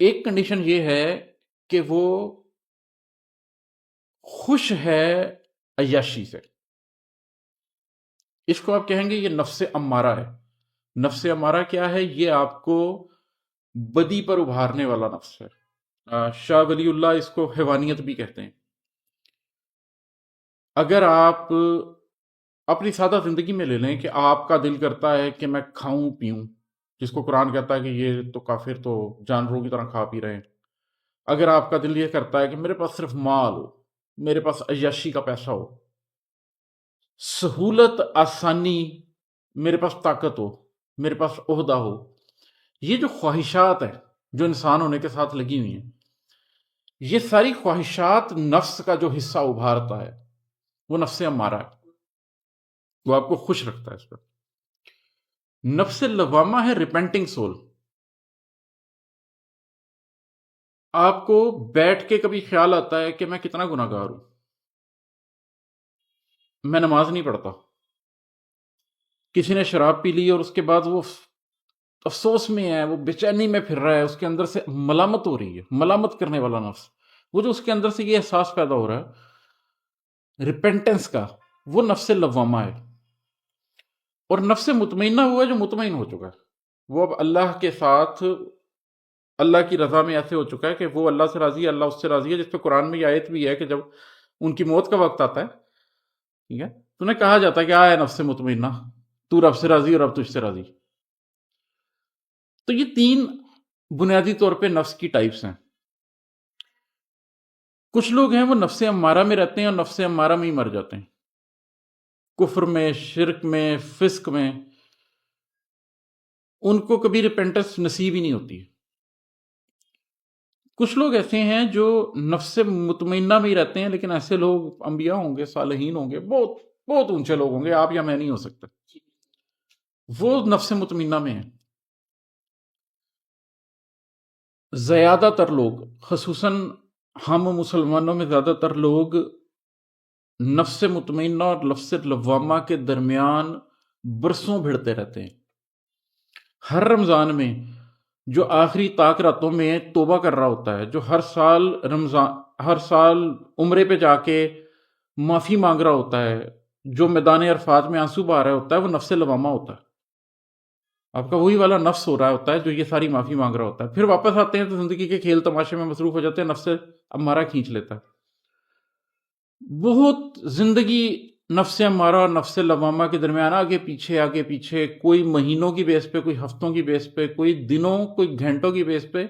ایک کنڈیشن یہ ہے کہ وہ خوش ہے عیاشی سے. اس کو آپ کہیں گے یہ نفس امارہ ہے. نفس امارہ کیا ہے؟ یہ آپ کو بدی پر ابھارنے والا نفس ہے. شاہ ولی اللہ اس کو حیوانیت بھی کہتے ہیں. اگر آپ اپنی سادہ زندگی میں لے لیں کہ آپ کا دل کرتا ہے کہ میں کھاؤں پیوں، جس کو قرآن کہتا ہے کہ یہ تو کافر تو جانوروں کی طرح کھا پی رہے ہیں. اگر آپ کا دل یہ کرتا ہے کہ میرے پاس صرف مال ہو، میرے پاس عیاشی کا پیسہ ہو، سہولت، آسانی، میرے پاس طاقت ہو، میرے پاس عہدہ ہو، یہ جو خواہشات ہیں جو انسان ہونے کے ساتھ لگی ہوئی ہیں، یہ ساری خواہشات نفس کا جو حصہ ابھارتا ہے وہ نفس امارہ ہے. وہ آپ کو خوش رکھتا ہے اس پر. نفس لوامہ ہے ریپینٹنگ سول. آپ کو بیٹھ کے کبھی خیال آتا ہے کہ میں کتنا گناہ گار ہوں، میں نماز نہیں پڑھتا. کسی نے شراب پی لی اور اس کے بعد وہ افسوس میں ہے، وہ بے چینی میں پھر رہا ہے، اس کے اندر سے ملامت ہو رہی ہے، ملامت کرنے والا نفس. وہ جو اس کے اندر سے یہ احساس پیدا ہو رہا ہے ریپینٹنس کا، وہ نفس لوامہ ہے. اور نفس مطمئنہ ہوا ہے جو مطمئن ہو چکا ہے. وہ اب اللہ کے ساتھ اللہ کی رضا میں ایسے ہو چکا ہے کہ وہ اللہ سے راضی ہے، اللہ اس سے راضی ہے. جس پہ قرآن میں یہ آیت بھی ہے کہ جب ان کی موت کا وقت آتا ہے، ٹھیک ہے، تو انہیں کہا جاتا ہے کہ آئے نفس مطمئنہ، تو رب سے راضی اور رب تجھ سے راضی. تو یہ تین بنیادی طور پہ نفس کی ٹائپس ہیں. کچھ لوگ ہیں وہ نفس امارہ میں رہتے ہیں اور نفس امارہ میں ہی مر جاتے ہیں، کفر میں، شرک میں، فسق میں. ان کو کبھی ریپینٹنس نصیب ہی نہیں ہوتی. کچھ لوگ ایسے ہیں جو نفس مطمئنہ میں ہی رہتے ہیں، لیکن ایسے لوگ انبیاء ہوں گے، صالحین ہوں گے، بہت بہت اونچے لوگ ہوں گے، آپ یا میں نہیں ہو سکتا. وہ نفس مطمئنہ میں ہیں. زیادہ تر لوگ، خصوصاً ہم مسلمانوں میں زیادہ تر لوگ نفس مطمئنہ اور نفس لوامہ کے درمیان برسوں بھڑتے رہتے ہیں. ہر رمضان میں جو آخری طاق راتوں میں توبہ کر رہا ہوتا ہے، جو ہر سال عمرے پہ جا کے معافی مانگ رہا ہوتا ہے، جو میدان عرفات میں آنسو بہا رہا ہوتا ہے، وہ نفس لوامہ ہوتا ہے. آپ کا وہی والا نفس ہو رہا ہوتا ہے جو یہ ساری معافی مانگ رہا ہوتا ہے. پھر واپس آتے ہیں تو زندگی کے کھیل تماشے میں مصروف ہو جاتے ہیں، نفس امارہ کھینچ لیتا ہے. بہت زندگی نفس امارہ اور نفس لوامہ کے درمیان آگے پیچھے، کوئی مہینوں کی بیس پہ، کوئی ہفتوں کی بیس پہ، کوئی دنوں، کوئی گھنٹوں کی بیس پہ